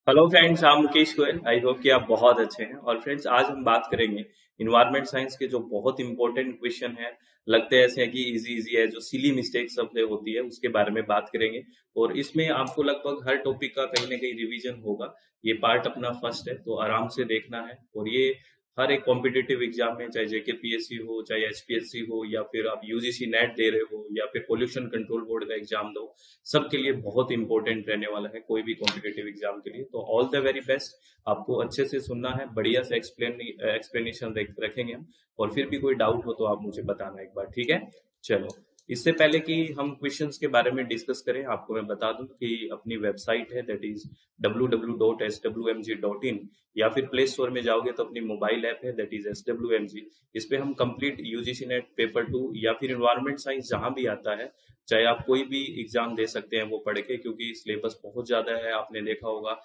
Hello friends, I'm Mukesh Goyal. I hope कि आप बहुत अच्छे हैं। और फ्रेंड्स, आज हम बात करेंगे इन्वायरमेंट साइंस के जो बहुत इंपॉर्टेंट क्वेश्चन है, लगते ऐसे हैं कि इजी इजी है, जो सिली मिस्टेक्स सब होती है उसके बारे में बात करेंगे। और इसमें आपको लगभग हर टॉपिक का कहीं ना कहीं रिवीजन होगा। ये पार्ट अपना फर्स्ट है, तो आराम से देखना है। और ये हर एक कॉम्पिटिटिव एग्जाम में, चाहे जेकेपीएससी हो, चाहे एचपीएससी हो, या फिर आप यूजीसी नेट दे रहे हो, या फिर पोल्यूशन कंट्रोल बोर्ड का एग्जाम दो, सबके लिए बहुत इंपॉर्टेंट रहने वाला है कोई भी कॉम्पिटेटिव एग्जाम के लिए। तो ऑल द वेरी बेस्ट। आपको अच्छे से सुनना है, बढ़िया से एक्सप्लेनेशन रखेंगे हम। और फिर भी कोई डाउट हो तो आप मुझे बताना एक बार, ठीक है? चलो, इससे पहले कि हम क्वेश्चंस के बारे में डिस्कस करें, आपको मैं बता दूं कि अपनी वेबसाइट है, दैट इज www.swmg.in, या फिर प्ले स्टोर में जाओगे तो अपनी मोबाइल ऐप है, दैट इज SWMG। इस पे हम कंप्लीट यूजीसी नेट पेपर 2 या फिर इन्वायरमेंट साइंस जहां भी आता है, चाहे आप कोई भी एग्जाम दे सकते हैं वो पढ़ के, क्योंकि सिलेबस बहुत ज्यादा है। आपने देखा होगा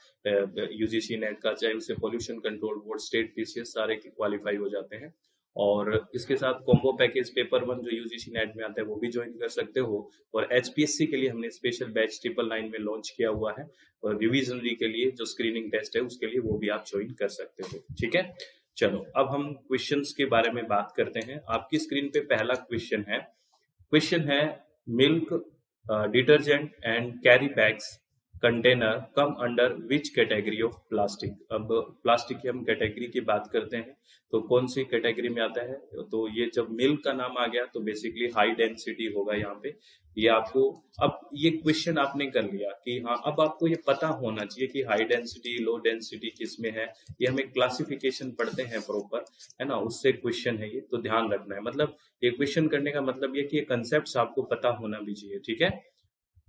यूजीसी नेट का, चाहे उससे pollution control board, state PCS, सारे क्वालिफाई हो जाते हैं। और इसके साथ कॉम्बो पैकेज पेपर 1 जो यूजीसी नेट में आता है वो भी ज्वाइन कर सकते हो। और एचपीएससी के लिए हमने स्पेशल बैच 999 में लॉन्च किया हुआ है। और रिविजनरी के लिए जो स्क्रीनिंग टेस्ट है उसके लिए वो भी आप ज्वाइन कर सकते हो, ठीक है? चलो, अब हम क्वेश्चंस के बारे में बात करते हैं। आपकी स्क्रीन पे पहला क्वेश्चन है milk detergent and carry bags container come under which category of plastic. अब प्लास्टिक की हम कैटेगरी की बात करते हैं, तो कौन सी कैटेगरी में आता है? तो ये जब मिल्क का नाम आ गया तो बेसिकली हाई डेंसिटी होगा यहाँ पे। ये आपको, अब ये क्वेश्चन आपने कर लिया कि हाँ, अब आपको ये पता होना चाहिए कि हाई डेंसिटी लो डेंसिटी किस में है। ये हमें क्लासिफिकेशन पढ़ते हैं प्रॉपर, है ना? उससे क्वेश्चन है ये, तो ध्यान रखना है। मतलब ये क्वेश्चन करने का मतलब ये कि ये कंसेप्ट आपको पता होना भी चाहिए, ठीक है?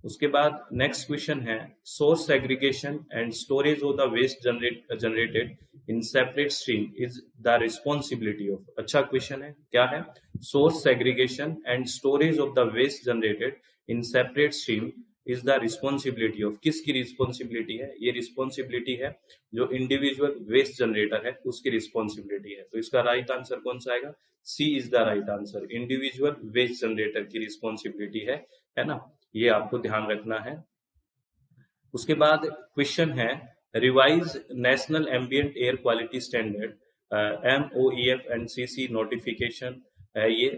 उसके बाद नेक्स्ट क्वेश्चन है source segregation and storage of the waste generated in separate stream is the responsibility of. अच्छा क्वेश्चन है, क्या है? Source segregation and storage of the waste generated in separate stream is the responsibility of. किसकी responsibility है? ये responsibility है जो individual waste generator है उसकी रिस्पॉन्सिबिलिटी है। तो इसका राइट आंसर कौन सा आएगा? C is the right answer. Individual waste generator की रिस्पॉन्सिबिलिटी है ना? ये आपको ध्यान रखना है। उसके बाद क्वेश्चन है revised national ambient air quality standard MOEF and CC notification है ये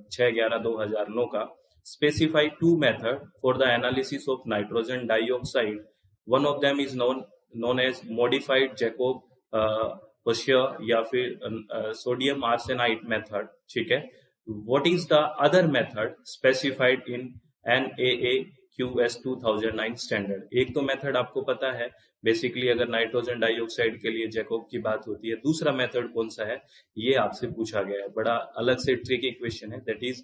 6/11/2009 का। Specify two method for the analysis of nitrogen dioxide. One of them is known as modified Jacob question या फिर सोडियम आर्सेनाइट मेथड, ठीक है? What is the other method specified in NAAQS 2009 standard. एक तो method आपको पता है, basically अगर नाइट्रोजन डाइऑक्साइड के लिए जैकोब की बात होती है। दूसरा मेथड कौन सा है, ये आपसे पूछा गया है। बड़ा अलग से ट्रिकी क्वेश्चन है, that is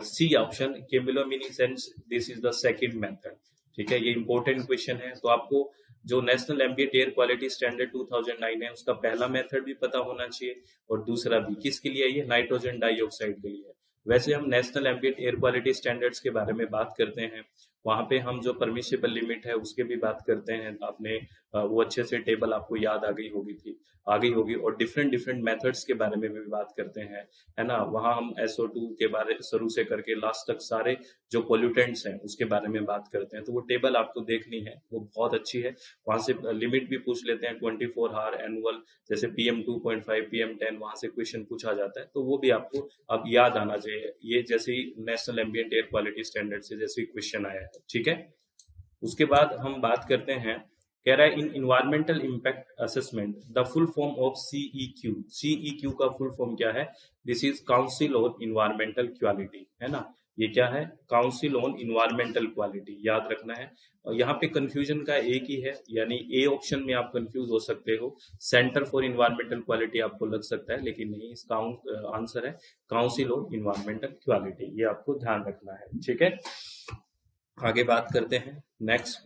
C option, chemiluminescence. This is the second method, ठीक है? ये इंपॉर्टेंट क्वेश्चन है। तो आपको जो national ambient air quality standard 2009 है उसका पहला मेथड भी पता होना चाहिए, और दूसरा भी। किसके लिए? ये नाइट्रोजन डाइऑक्साइड के लिए है। वैसे हम national ambient air quality standards के बारे में बात करते हैं, वहां पे हम जो परमिशिबल लिमिट है उसके भी बात करते हैं। आपने वो अच्छे से टेबल आपको याद आ गई होगी। और डिफरेंट डिफरेंट मेथड्स के बारे में भी बात करते हैं, है ना? वहां हम SO2 के बारे शुरू से करके लास्ट तक सारे जो पोल्यूटेंट्स हैं उसके बारे में बात करते हैं। तो वो टेबल आपको देखनी है, वो बहुत अच्छी है। वहां से लिमिट भी पूछ लेते हैं, 24 आवर एनुअल, जैसे PM2.5 PM10, वहां से क्वेश्चन पूछा जाता है। तो वो भी आपको अब याद आना चाहिए, ये जैसे ही national ambient air quality standard से जैसे क्वेश्चन आया है, ठीक है? उसके बाद हम बात करते हैं, कह रहा है in environmental impact assessment the full form of CEQ का फुल फॉर्म क्या है? This is council on environmental quality, है ना? ये क्या है? काउंसिल ऑन इन्वायरमेंटल क्वालिटी, याद रखना है। और यहाँ पे कंफ्यूजन का एक ही है, यानी ए ऑप्शन में आप कंफ्यूज हो सकते हो, सेंटर फॉर इन्वायरमेंटल क्वालिटी आपको लग सकता है, लेकिन नहीं, इसका आंसर है काउंसिल ऑन इन्वायरमेंटल क्वालिटी। ये आपको ध्यान रखना है, ठीक है? आगे बात करते हैं। नेक्स्ट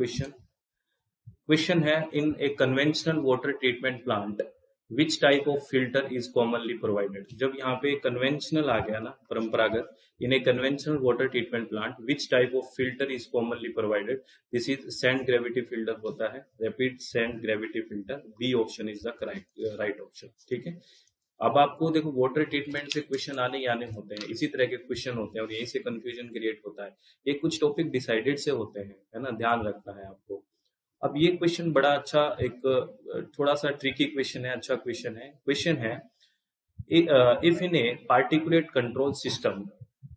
क्वेश्चन है in a conventional water treatment plant which type of filter is commonly provided. जब यहाँ पे कन्वेंशनल आ गया ना, परंपरागत, in a conventional water treatment plant which type of filter is commonly provided. This is sand gravity filter होता है, rapid sand gravity filter. B option is the right option, ठीक है? अब आपको देखो, वाटर ट्रीटमेंट से क्वेश्चन आने ही आने होते हैं, इसी तरह के क्वेश्चन होते हैं, और यहीं से कंफ्यूजन क्रिएट होता है। ये कुछ टॉपिक डिसाइडेड से होते हैं, है ना? ध्यान रखना है आपको। अब ये क्वेश्चन बड़ा अच्छा, एक थोड़ा सा ट्रिकी क्वेश्चन है, अच्छा क्वेश्चन है if in a particulate control system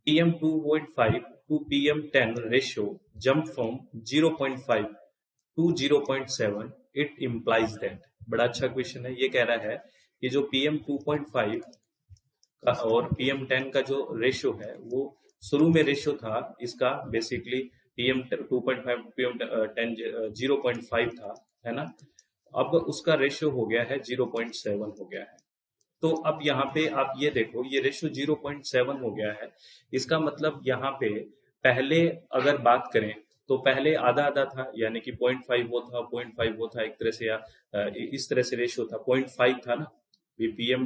PM 2.5 to PM 10 ratio jump from 0.5 to 0.7 it implies that। बड़ा अच्छा क्वेश्चन है। ये कह रहा है कि जो PM 2.5 का और PM 10 का जो रेशियो है वो शुरू में रेशियो था इसका बेसिकली PM 2.5 PM 10 0.5 था, है ना। अब उसका रेशियो हो गया है 0.7 हो गया है। तो अब यहाँ पे आप ये देखो, ये रेशियो 0.7 हो गया है। इसका मतलब यहाँ पे पहले अगर बात करें तो पहले आधा आधा था, यानी कि 0.5 वो था, 0.5 वो था एक तरह से, या इस तरह से रेशियो था। 0.5 था ना, PM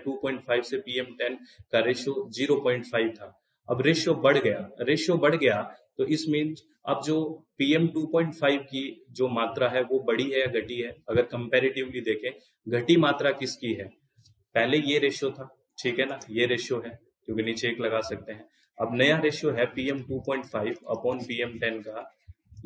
2.5 से PM 10 का रेशियो 0.5 था। अब रेशियो बढ़ गया तो इस मीन्स अब जो PM 2.5 की जो मात्रा है वो बढ़ी है या घटी है। अगर कंपैरेटिवली देखें, घटी मात्रा किसकी है, पहले ये रेशियो था, ठीक है ना, ये रेशियो है क्योंकि नीचे एक लगा सकते हैं। अब नया रेशियो है PM 2.5 अपॉन PM 10 का,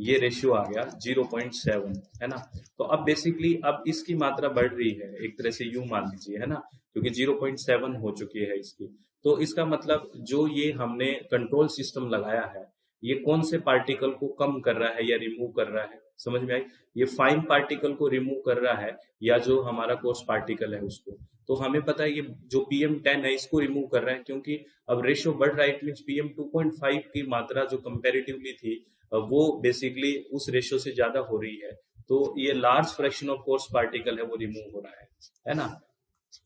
ये रेशियो आ गया 0.7, है ना। तो अब बेसिकली अब इसकी मात्रा बढ़ रही है, एक तरह से यूं मान लीजिए, है ना, क्योंकि 0.7 हो चुकी है इसकी। तो इसका मतलब जो ये हमने कंट्रोल सिस्टम लगाया है ये कौन से पार्टिकल को कम कर रहा है या रिमूव कर रहा है, समझ में आई। ये फाइन पार्टिकल को रिमूव कर रहा है या जो हमारा कोर्स पार्टिकल है उसको। तो हमें पता है ये जो PM 10 है इसको रिमूव कर रहा है, क्योंकि अब रेशियो बढ़ रहा है। इट मीन PM 2.5 की मात्रा जो कंपेरेटिवली थी वो बेसिकली उस रेशियो से ज्यादा हो रही है। तो ये large fraction of coarse particle है वो रिमूव हो रहा है ना।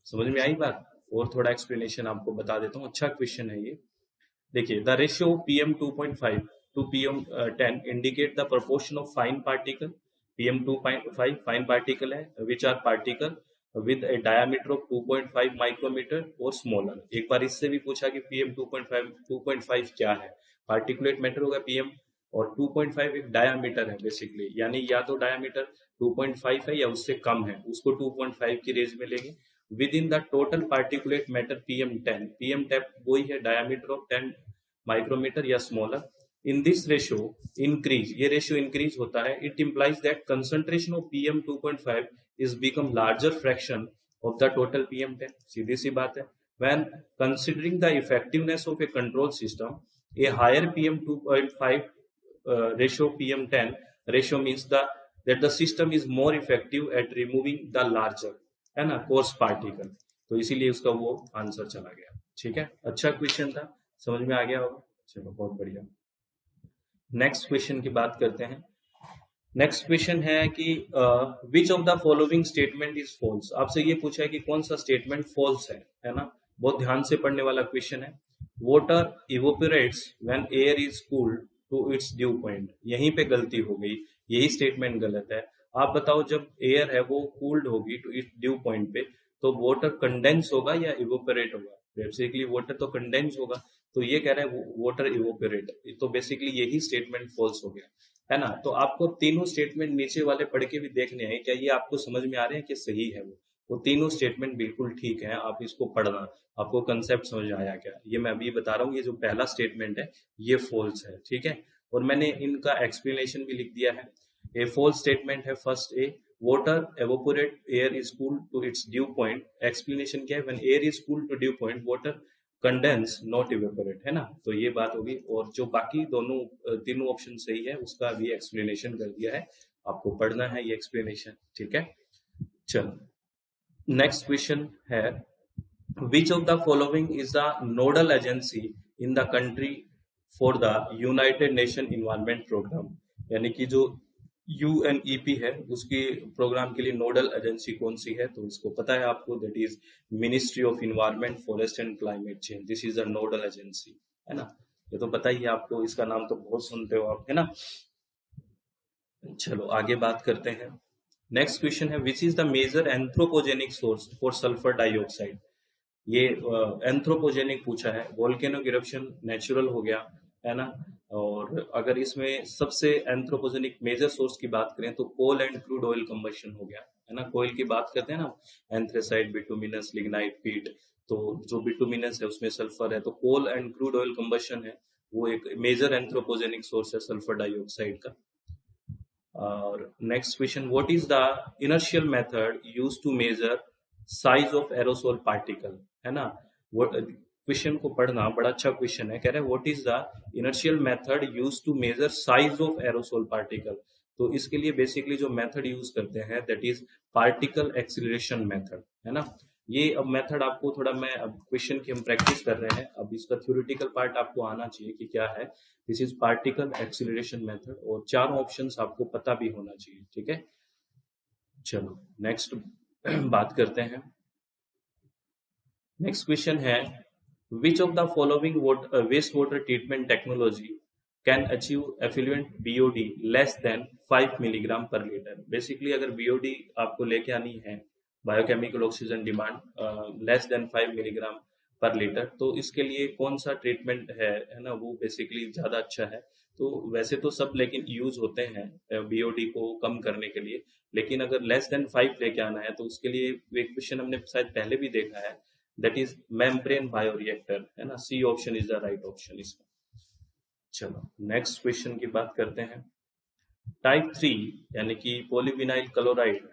समझ में आई बात। और थोड़ा एक्सप्लेनेशन आपको बता देता हूँ, अच्छा क्वेश्चन है ये। देखिए, the ratio PM 2.5 to PM 10 indicate the proportion of fine particle। PM 2.5 fine particle है, which are particle with a diameter of 2.5 micrometer और स्मॉलर। एक बार इससे भी पूछा कि PM 2.5 क्या है, पार्टिकुलेट मैटर होगा PM, और 2.5 एक डायमीटर है बेसिकली, यानी या तो डायमीटर 2.5 है या उससे कम है, उसको 2.5 की रेंज में लेंगे। Within the total particulate matter PM 10 वही है डायमीटर ऑफ 10 माइक्रोमीटर या smaller. In this ratio increase, ये रेशियो इंक्रीज होता है। It implies that concentration of PM 2.5 is become larger fraction of the total PM 10। सीधी सी बात है। When considering the effectiveness of a control system, a higher PM 2.5 ratio PM 10 ratio means that the system is more effective at removing the larger, है ना, coarse particle. तो इसीलिए उसका वो आंसर चला गया। ठीक है, अच्छा क्वेश्चन था, समझ में आ गया होगा। चलो बहुत बढ़िया। नेक्स्ट क्वेश्चन की बात करते हैं। नेक्स्ट क्वेश्चन है कि which of the following statement is false. आपसे ये पूछा है कि कौन सा स्टेटमेंट फॉल्स है ना। बहुत ध्यान से पढ़ने वाला क्वेश्चन है। Water evaporates when air is cooled to its dew point. यहीं पे गलती हो गई, यही स्टेटमेंट गलत है। आप बताओ, जब एयर है वो कूल्ड होगी टू इट्स ड्यू पॉइंट पे, तो वाटर कंडेंस होगा या इवोपरेट होगा। बेसिकली वाटर तो कंडेंस होगा, तो ये कह रहा है वाटर इवोपरेट, तो बेसिकली यही स्टेटमेंट फॉल्स हो गया, है ना। तो आपको तीनों स्टेटमेंट नीचे वाले पढ़ के भी देखने हैं, क्या ये आपको समझ में आ रहे हैं कि सही है वो तीनों स्टेटमेंट बिल्कुल ठीक है। आप इसको पढ़ना, आपको कंसेप्ट समझ आया क्या, ये मैं अभी बता रहा हूँ। ये जो पहला स्टेटमेंट है ये फॉल्स है, ठीक है। और मैंने इनका एक्सप्लेनेशन भी लिख दिया है। ए फॉल्स स्टेटमेंट है first A, water evaporate, air is cooled to its dew point। Explanation क्या है, when air is cooled to dew point water condense not evaporate, है ना। तो ये बात होगी। और जो बाकी दोनों तीनों ऑप्शन सही है उसका भी एक्सप्लेनेशन कर दिया है, आपको पढ़ना है ये एक्सप्लेनेशन, ठीक है। चलो नेक्स्ट क्वेश्चन है, which of the following is the nodal agency in the country for the United Nation environment programme. यानी कि जो UNEP है उसकी प्रोग्राम के लिए नोडल एजेंसी कौन सी है, तो इसको पता है आपको, that is ministry of environment forest and climate change. This is a nodal agency, है ना। ये तो पता ही है आपको, इसका नाम तो बहुत सुनते हो आप, है ना। चलो आगे बात करते हैं। नेक्स्ट क्वेश्चन है, which is the major anthropogenic source for sulphur dioxide. ये एंथ्रोपोजेनिक पूछा है। वोल्केनिक इरप्शन नेचुरल हो गया, है ना। और अगर इसमें सबसे एंथ्रोपोजेनिक मेजर सोर्स की बात करें तो coal and crude oil combustion हो गया, है ना। कोयल की बात करते हैं ना, एंथ्रेसाइट, बिटुमिनस, लिग्नाइट, पीट। तो जो बिटुमिनस है उसमें सल्फर है, तो coal and crude oil combustion है वो एक मेजर एंथ्रोपोजेनिक सोर्स है सल्फर डाइऑक्साइड का। और next question, what is the inertial method used to measure size of aerosol particle, है ना। क्वेश्चन को पढ़ना, बड़ा अच्छा क्वेश्चन है। कह रहे हैं what is the inertial method used to measure size of aerosol particle. तो इसके लिए बेसिकली जो मेथड यूज करते हैं that is particle acceleration method, है ना। ये अब मेथड आपको थोड़ा, मैं अब क्वेश्चन की हम प्रैक्टिस कर रहे हैं, अब इसका थ्योरेटिकल पार्ट आपको आना चाहिए कि क्या है। This is particle acceleration method, और चारों ऑप्शंस आपको पता भी होना चाहिए, ठीक है। चलो नेक्स्ट बात करते हैं। नेक्स्ट क्वेश्चन है, which of the following waste water treatment technology can achieve effluent BOD less than 5 milligram per litre. Basically अगर बीओडी आपको लेके आनी है, biochemical oxygen demand less than 5 milligram per litre, तो इसके लिए कौन सा ट्रीटमेंट है ना, वो बेसिकली ज्यादा अच्छा है। तो वैसे तो सब लेकिन यूज होते हैं बीओडी को कम करने के लिए, लेकिन अगर लेस देन 5 लेके आना है तो उसके लिए एक क्वेश्चन हमने शायद पहले भी देखा है, दैट इज मेम्ब्रेन बायोरिएक्टर, है ना। C option is the right option इसका। चलो नेक्स्ट क्वेश्चन की बात करते हैं। टाइप 3 यानी कि polyvinyl chloride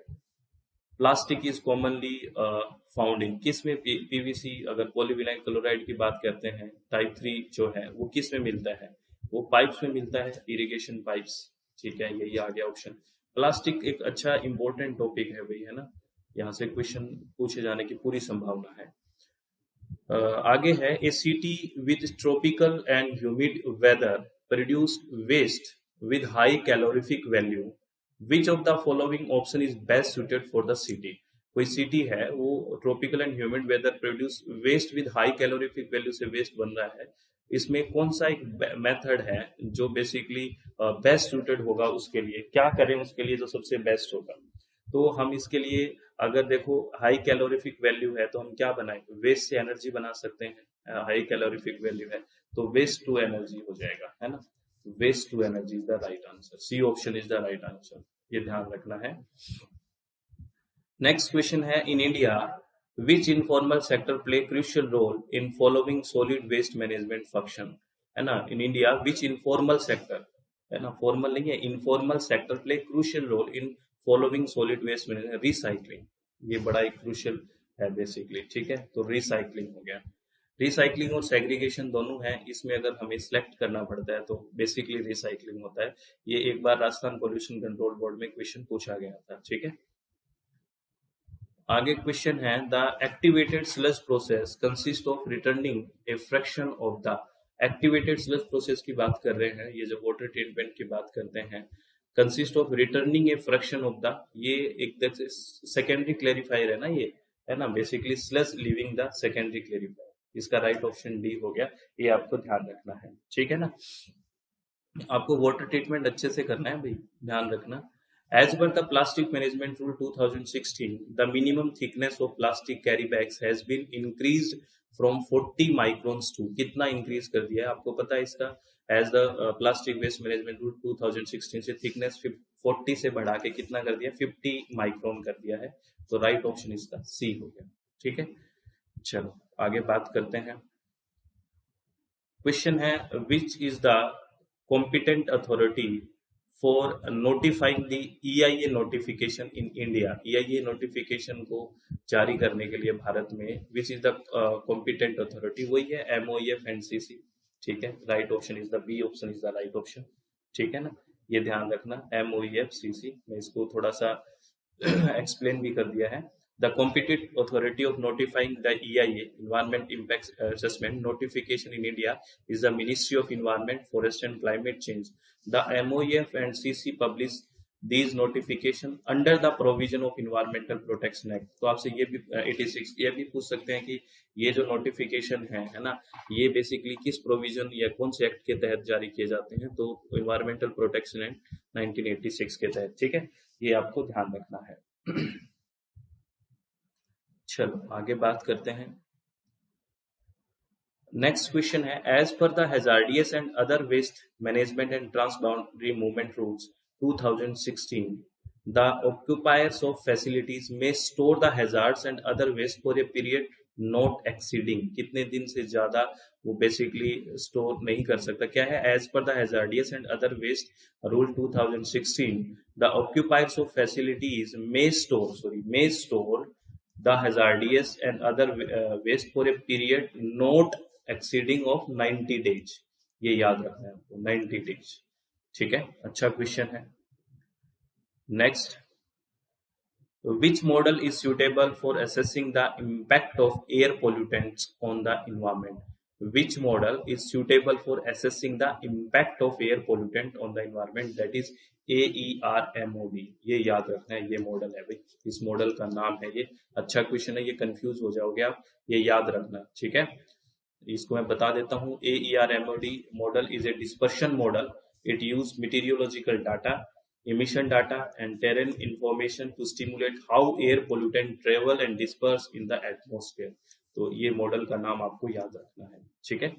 plastic is commonly found in, किस में पीवीसी, अगर पॉलीविनाइल क्लोराइड की बात करते हैं टाइप 3 जो है वो किस में मिलता है, वो पाइप्स में मिलता है, इरिगेशन पाइप्स, ठीक है, यही आ गया ऑप्शन। प्लास्टिक एक अच्छा इंपॉर्टेंट टॉपिक है भाई, है ना, यहाँ से क्वेश्चन पूछे जाने की पूरी संभावना है। आगे है, a city with tropical and humid weather produced waste with high calorific value, which of the following option is best suited for the city. कोई सिटी है वो tropical and humid weather produce waste with high calorific value से waste बन रहा है, इसमें कौन सा एक मेथड है जो बेसिकली बेस्ट सुटेड होगा उसके लिए, क्या करें उसके लिए जो सबसे बेस्ट होगा। तो हम इसके लिए अगर देखो हाई कैलोरीफिक वैल्यू है तो हम क्या बनाए, वेस्ट से एनर्जी बना सकते हैं। हाई कैलोरीफिक वैल्यू है तो वेस्ट टू एनर्जी हो जाएगा, है ना। Waste to energy is the right answer, C option is the right answer, ये ध्यान रखना है। नेक्स्ट क्वेश्चन है, in India which informal sector play crucial role in following solid waste management function, है ना। In India which informal sector, है ना, formal नहीं है, informal sector play crucial role in following solid waste management, recycling, ये बड़ा एक crucial है बेसिकली, ठीक है। तो रिसाइकलिंग हो गया, रिसाइकलिंग और सेग्रीगेशन दोनों है, इसमें अगर हमें सिलेक्ट करना पड़ता है तो बेसिकली रिसाइकलिंग होता है। ये एक बार राजस्थान पोल्यूशन कंट्रोल बोर्ड में क्वेश्चन पूछा गया था, ठीक है। आगे क्वेश्चन है, the activated sludge process consist of returning a fraction of the, activated sludge process की बात कर रहे हैं, ये जो वाटर ट्रीटमेंट की बात करते हैं, consist of returning a fraction of the, ये एक सेकेंडरी क्लैरिफायर है ना, ये है ना, basically sludge leaving the secondary clarifier, इसका राइट ऑप्शन डी हो गया, ये आपको ध्यान रखना है, ठीक है ना। आपको वाटर ट्रीटमेंट अच्छे से करना है भाई, ध्यान रखना। As per the Plastic Management Rule 2016, the minimum thickness of plastic carry bags has been increased from 40 microns to, कितना increase कर दिया है आपको पता है इसका। As the Plastic Waste Management Rule 2016 से thickness 40 से बढ़ा के कितना कर दिया, 50 माइक्रोन कर दिया है। तो राइट ऑप्शन इसका सी हो गया, ठीक है। चलो आगे बात करते हैं। क्वेश्चन है, which is the competent authority for notifying the EIA notification in India, EIA notification को जारी करने के लिए भारत में which is the competent authority, वही है MOEF एंड CC, ठीक है। Right option is the B option is the right option, ठीक है ना, ये ध्यान रखना, MOEF CC, मैं इसको थोड़ा सा एक्सप्लेन भी कर दिया है। The competent authority of notifying the EIA Environment Impact Assessment notification in India is the Ministry of Environment, Forest and Climate Change. The MOEF and CC publish these notification under the provision of Environmental Protection Act. तो आपसे ये भी 86 ये भी पूछ सकते हैं कि ये जो नोटिफिकेशन है ना, ये बेसिकली किस प्रोविजन या कौन से एक्ट के तहत जारी किए जाते हैं, तो इन्वायरमेंटल प्रोटेक्शन एक्ट 1986 के तहत, ठीक है, ये आपको ध्यान रखना है। चलो आगे बात करते हैं। नेक्स्ट क्वेश्चन है, as per the hazardous and other waste management and transboundary movement rules 2016, the occupiers of facilities may store the hazards and other waste for a period not exceeding, कितने दिन से ज्यादा वो बेसिकली स्टोर नहीं कर सकता। क्या है, as per the hazardous and other waste rule 2016 the occupiers of facilities may store the hazardous and other waste for a period not exceeding of 90 days। ये याद रखना है आपको, 90 days। ठीक है, अच्छा क्वेश्चन है। Next, which model is suitable for assessing the impact of air pollutants on the environment? Which model is suitable for assessing the impact of air pollutant on the environment? That is AERMOD। ये याद रखना है, ये model है भाई, इस model का नाम है ये। अच्छा क्वेश्चन है, ये कंफ्यूज हो जाओगे आप, ये याद रखना। ठीक है, इसको मैं बता देता हूँ। AERMOD model is a dispersion model. It use meteorological data, emission data and terrain information to stimulate how air pollutant travel and disperse in the atmosphere। तो ये मॉडल का नाम आपको याद रखना है। ठीक है,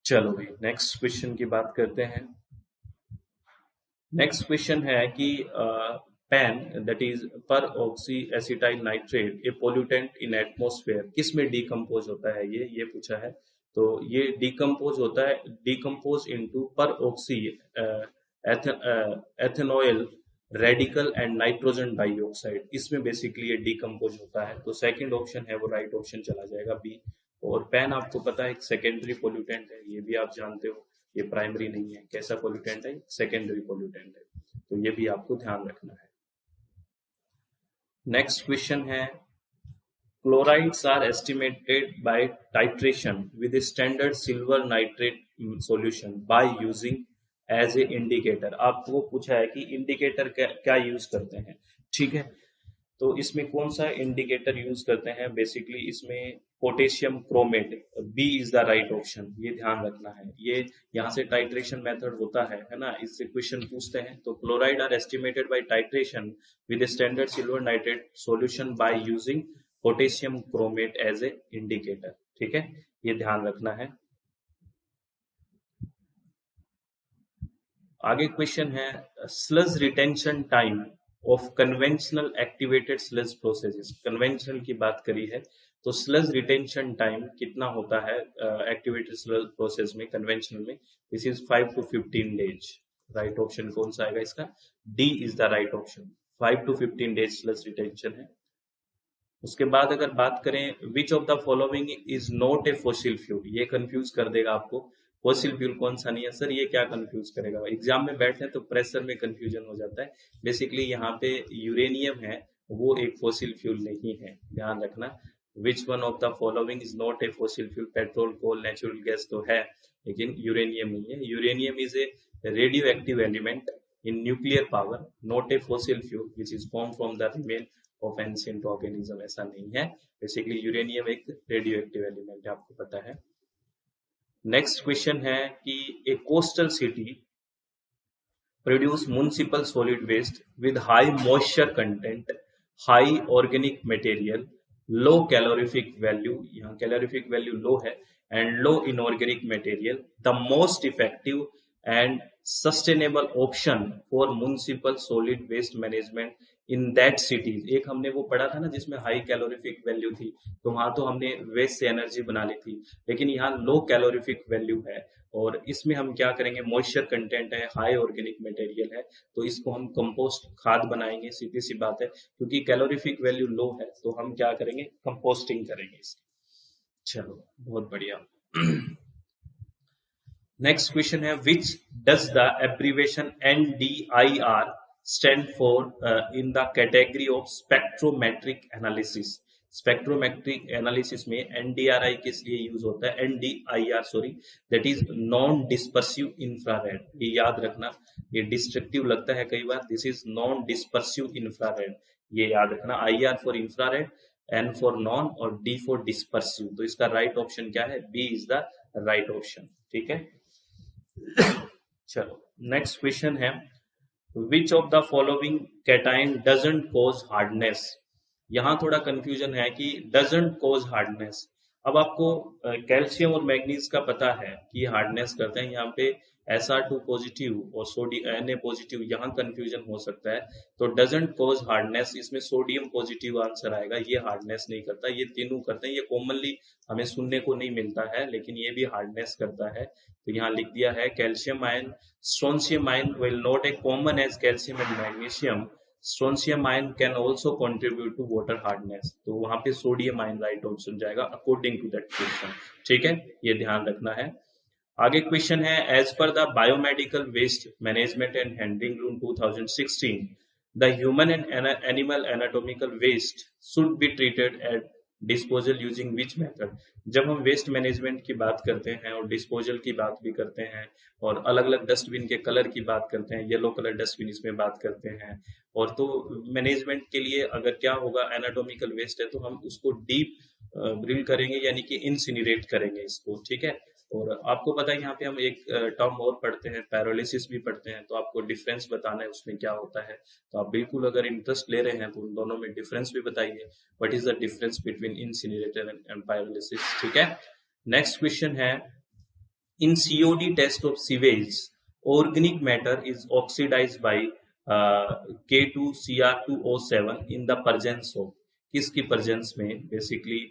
चलो भाई नेक्स्ट क्वेश्चन की बात करते हैं। नेक्स्ट क्वेश्चन है कि पैन दैट इज पर oxy acetyl nitrate A pollutant in atmosphere किस में डिकम्पोज होता है, ये पूछा है। तो ये डिकम्पोज होता है, decompose into per oxy ethanoyl radical and nitrogen dioxide, इसमें बेसिकली ये डिकम्पोज होता है। तो सेकंड ऑप्शन है वो राइट ऑप्शन चला जाएगा, बी। और पैन आपको पता है एक सेकेंडरी पोल्यूटेंट है, ये भी आप जानते हो, ये प्राइमरी नहीं है। कैसा पोल्यूटेंट है, सेकेंडरी पोल्यूटेंट है, तो ये भी आपको ध्यान रखना है। नेक्स्ट क्वेश्चन है, chlorides are estimated by titration with standard silver nitrate solution by using as a indicator. आपको पूछा है कि इंडिकेटर क्या यूज करते हैं। ठीक है, तो इसमें कौन सा इंडिकेटर यूज करते हैं, बेसिकली इसमें potassium chromate, B is the right option, ये ध्यान रखना है। ये यहाँ से टाइट्रेशन मेथड होता है ना, इससे क्वेश्चन पूछते हैं। तो chloride are estimated by titration with standard silver nitrate solution by using potassium chromate as a indicator. ठीक है, ये ध्यान रखना है। आगे क्वेश्चन है, sludge retention time of conventional activated sludge processes. Conventional की बात करी है, तो स्लज रिटेंशन टाइम कितना होता है एक्टिवेटेड स्लज प्रोसेस में, कन्वेंशनल में? This is 5 to 15 days। Right option कौन सा आएगा इसका, D is the right option. 5 to 15 days sludge retention है। उसके बाद अगर बात करें, विच of the following is not a fossil fuel, ये कंफ्यूज कर देगा आपको। फॉसिल फ्यूल कौन सा नहीं है सर, ये क्या कंफ्यूज करेगा? एग्जाम में बैठे तो प्रेशर में कंफ्यूजन हो जाता है। बेसिकली यहाँ पे यूरेनियम है, वो एक फॉसिल फ्यूल नहीं है, ध्यान रखना। Which one of the following is not a fossil fuel? Petrol, coal, natural gas तो है, लेकिन यूरेनियम नहीं है। Uranium is a radioactive element in nuclear power, not a fossil fuel which is form from the remain of ancient organism, ऐसा नहीं है। Basically uranium एक radioactive element है, आपको पता है। नेक्स्ट क्वेश्चन है कि a coastal city produce municipal solid waste with high moisture content, high organic material, low calorific value, यहाँ कैलोरीफिक वैल्यू लो है, and low inorganic material, the most effective and sustainable option for municipal solid waste management in that cities. एक हमने वो पढ़ा था ना जिसमें high calorific value थी, तो वहां तो हमने वेस्ट से एनर्जी बना ली थी, लेकिन यहाँ लो कैलोरीफिक वैल्यू है और इसमें हम क्या करेंगे, मॉइस्चर कंटेंट है, हाई ऑर्गेनिक मटेरियल है, तो इसको हम कंपोस्ट खाद बनाएंगे। सीधी सी बात है, क्योंकि कैलोरीफिक वैल्यू लो है तो हम क्या करेंगे, कंपोस्टिंग करेंगे इसकी। चलो बहुत बढ़िया। नेक्स्ट क्वेश्चन है, which does the abbreviation NDIR stand for in the category of spectrometric analysis? Spectrometric analysis में NDRI किस लिए यूज होता है, NDIR sorry, that is non dispersive infrared. ये याद रखना, ये डिस्ट्रक्टिव लगता है कई बार, this is non dispersive infrared, ये याद रखना। IR for infrared, N for non और D फॉर डिस्पर्सिव। तो इसका राइट ऑप्शन क्या है, B is the right option. ठीक है, चलो नेक्स्ट क्वेश्चन है, Which of the following cation doesn't cause hardness? यहाँ थोड़ा कंफ्यूजन है कि doesn't cause hardness, अब आपको कैल्शियम और मैग्नीज का पता है कि हार्डनेस करते हैं। यहाँ पे Sr2 पॉजिटिव और सोडियम Na पॉजिटिव, यहाँ कंफ्यूजन हो सकता है। तो डजंट कॉज हार्डनेस, इसमें सोडियम पॉजिटिव आंसर आएगा। ये हार्डनेस नहीं करता, ये तीनों करते हैं। ये कॉमनली हमें सुनने को नहीं मिलता है, लेकिन ये भी हार्डनेस करता है। तो यहाँ लिख दिया है calcium ion, strontium ion will not a common as calcium and magnesium, strontium ion can also contribute to water hardness. तो वहां पे सोडियम आयन राइट ऑप्शन जाएगा अकॉर्डिंग टू दैट क्वेश्चन। ठीक है, ये ध्यान रखना है। आगे क्वेश्चन है, as per the biomedical waste management and handling rule 2016 the human and animal anatomical waste should be treated at disposal using which method. जब हम वेस्ट मैनेजमेंट की बात करते हैं और डिस्पोजल की बात भी करते हैं और अलग अलग डस्टबिन के कलर की बात करते हैं, येलो कलर डस्टबिन इसमें बात करते हैं, और तो मैनेजमेंट के लिए अगर क्या होगा, एनाटॉमिकल वेस्ट है तो हम उसको डीप ब्रिल करेंगे, यानी कि इंसिनरेट करेंगे इसको। ठीक है, और आपको पता है यहाँ पे हम एक टर्म और पढ़ते हैं, पैरोलिसिस भी पढ़ते हैं, तो आपको डिफरेंस बताना है उसमें क्या होता है। तो आप बिल्कुल अगर इंटरेस्ट ले रहे हैं तो उन दोनों में डिफरेंस भी बताइए, what is the difference between incinerator and pyrolysis. ठीक है, नेक्स्ट क्वेश्चन है, in COD test of sewage organic matter is oxidized by K2Cr2O7 in the presence of, किसकी प्रेजेंस में बेसिकली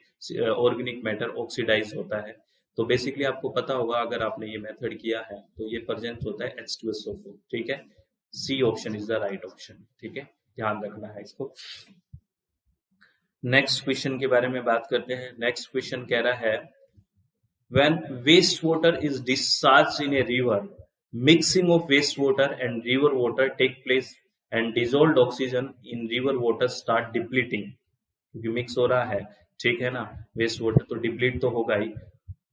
ऑर्गेनिक मैटर ऑक्सीडाइज होता है। तो बेसिकली आपको पता होगा अगर आपने ये मेथड किया है तो ये प्रेजेंट होता है H2SO4। ठीक है, C option is the right option. ठीक है, ध्यान रखना है इसको। नेक्स्ट क्वेश्चन के बारे में बात करते हैं। नेक्स्ट क्वेश्चन कह रहा है, when wastewater is discharged in a river, mixing of wastewater and river water take place and dissolved oxygen in river water start depleting, क्योंकि मिक्स हो रहा है। ठीक है ना, वेस्ट वाटर तो डिप्लीट तो होगा ही।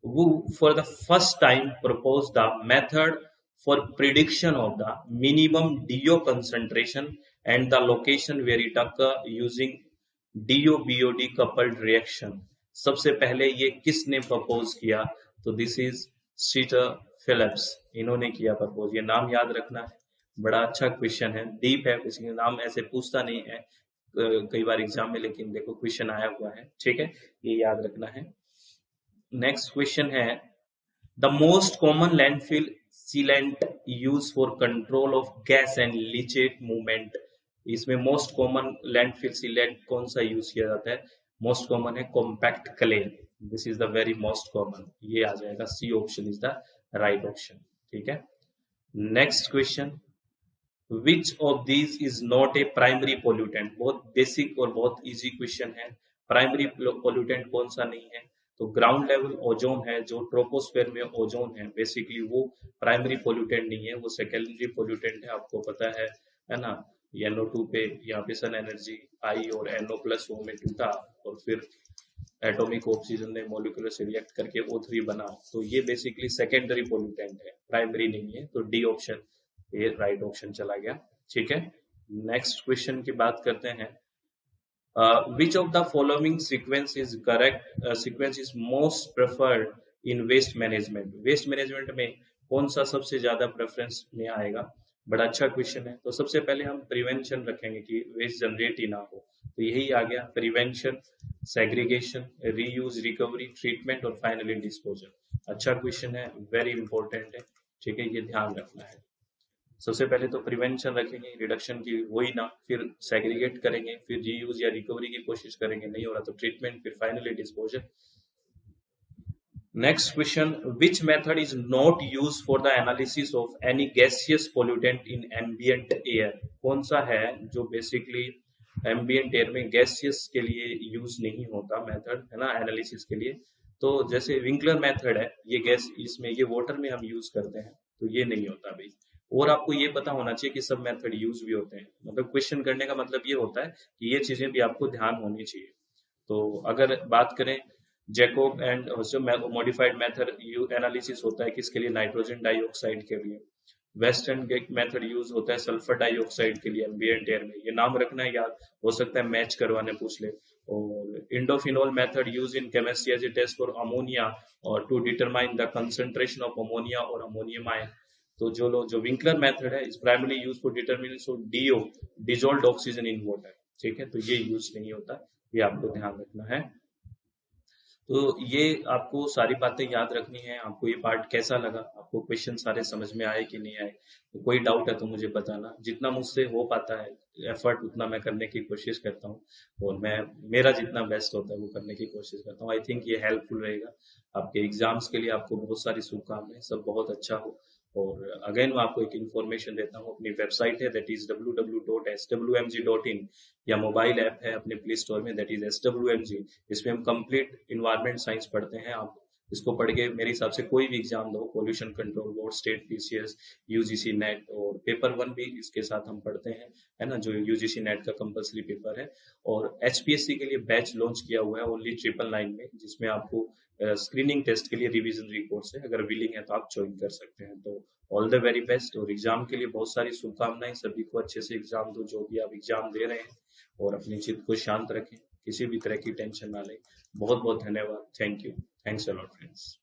Who for the first time proposed the method for prediction of the minimum DO concentration and the location where it occur using DO-BOD coupled reaction। सबसे पहले ये किसने प्रपोज किया? तो दिस इज सीटर फिलिप्स, इन्होंने किया प्रपोज। ये नाम याद रखना है, बड़ा अच्छा क्वेश्चन है, डीप है, किसी नाम ऐसे पूछता नहीं है कई बार एग्जाम में, लेकिन देखो क्वेश्चन आया हुआ है। ठीक है, ये याद रखना है। नेक्स्ट क्वेश्चन है, the most common landfill sealant use for control of gas and leachate movement. इसमें मोस्ट कॉमन लैंडफिल सीलेंट कौन सा यूज किया जाता है? मोस्ट कॉमन है compact clay, this is the very most common, ये आ जाएगा, C option is the right option. ठीक है, next question, which of these is not a primary pollutant. बहुत बेसिक और बहुत इजी क्वेश्चन है। प्राइमरी पोल्यूटेंट कौन सा नहीं है? तो ग्राउंड लेवल ओजोन है, जो ट्रोपोस्फेयर में ओजोन है, बेसिकली वो प्राइमरी पोल्यूटेंट नहीं है, वो सेकेंडरी पोल्यूटेंट है, आपको पता है ना। NO2 पे यहाँ पे सन एनर्जी आई और NO+ वो में टूटा और फिर एटॉमिक ऑक्सीजन ने मॉलिक्यूलर से रिएक्ट करके O3 बना। तो ये बेसिकली सेकेंडरी पोल्यूटेंट है, प्राइमरी नहीं है। तो डी ऑप्शन ये राइट ऑप्शन चला गया। ठीक है, नेक्स्ट क्वेश्चन की बात करते हैं। Which of the following sequence is correct? Sequence is most preferred in waste management। Waste management में कौन सा सबसे ज्यादा प्रेफरेंस में आएगा? बड़ा अच्छा क्वेश्चन है। तो सबसे पहले हम प्रिवेंशन रखेंगे कि वेस्ट जनरेट ही ना हो, तो यही आ गया, prevention, segregation, reuse, recovery, treatment और फाइनली डिस्पोजल। अच्छा क्वेश्चन है, वेरी इंपॉर्टेंट है। ठीक है, ये ध्यान रखना है। सबसे पहले तो प्रिवेंशन रखेंगे, रिडक्शन की वही ना, फिर सेग्रीगेट करेंगे, फिर रीयूज या रिकवरी की कोशिश करेंगे, नहीं हो रहा तो ट्रीटमेंट, फिर finally disposal. Next question, which method is not use for the analysis of any gaseous pollutant in ambient air. कौन सा है जो बेसिकली एम्बियंट एयर में गैसियस के लिए यूज नहीं होता मेथड, है ना, एनालिसिस के लिए? तो जैसे विंकलर मेथड है, ये गैस इसमें, ये वाटर में हम यूज करते हैं, तो ये नहीं होता भाई। और आपको ये पता होना चाहिए कि सब मेथड यूज भी होते हैं, मतलब क्वेश्चन करने का मतलब ये होता है कि ये चीजें भी आपको ध्यान होनी चाहिए। तो अगर बात करें Jacob and modified method analysis होता है किसके लिए? नाइट्रोजन डाइऑक्साइड के लिए। वेस्टर्न मेथड यूज होता है सल्फर डाइऑक्साइड के लिए एम्बिएंट एयर में। ये नाम रखना है याद, हो सकता है मैच करवाने पूछ ले। और indophenol method use in chemistry as a test for ammonia और to determine the concentration of ammonia और अमोनियम आयन। तो जो विंकलर मेथड है is primarily use for determination of DO, dissolved oxygen in water. ठीक है, तो ये use नहीं होता, ये आपको ध्यान रखना है। तो ये आपको सारी बातें याद रखनी है। आपको ये पार्ट कैसा लगा? आपको क्वेश्चन सारे समझ में आए कि नहीं आए? तो कोई डाउट है तो मुझे बताना। जितना मुझसे हो पाता है एफर्ट उतना मैं करने की कोशिश करता हूँ, और मैं मेरा जितना बेस्ट होता है वो करने की कोशिश करता हूँ। आई थिंक ये हेल्पफुल रहेगा आपके एग्जाम्स के लिए। आपको बहुत सारी शुभकामनाएं, सब बहुत अच्छा हो। और अगेन मैं आपको एक इन्फॉर्मेशन देता हूँ, अपनी वेबसाइट है दैट इज www.swmg.in, या मोबाइल ऐप है अपने प्ले स्टोर में दैट इज SWMG। इसमें हम कंप्लीट इन्वायरमेंट साइंस पढ़ते हैं। आप इसको पढ़ के मेरे हिसाब से कोई भी एग्जाम दो, pollution control board, state PCS, UGC net, और पेपर 1 भी इसके साथ हम पढ़ते हैं, है ना, जो यूजीसी नेट का कंपलसरी पेपर है। और एचपीएससी के लिए बैच लॉन्च किया हुआ है ओनली 999 में, जिसमें आपको स्क्रीनिंग टेस्ट के लिए रिवीजन कोर्स है। अगर विलिंग है तो आप ज्वाइन कर सकते हैं। तो ऑल द वेरी बेस्ट, और एग्जाम के लिए बहुत सारी शुभकामनाएं। सभी को अच्छे से एग्जाम दो, जो भी आप एग्जाम दे रहे हैं, और अपनी चित्त को शांत रखें, किसी भी तरह की टेंशन ना लें। बहुत बहुत धन्यवाद। Thank you. Thanks a lot friends.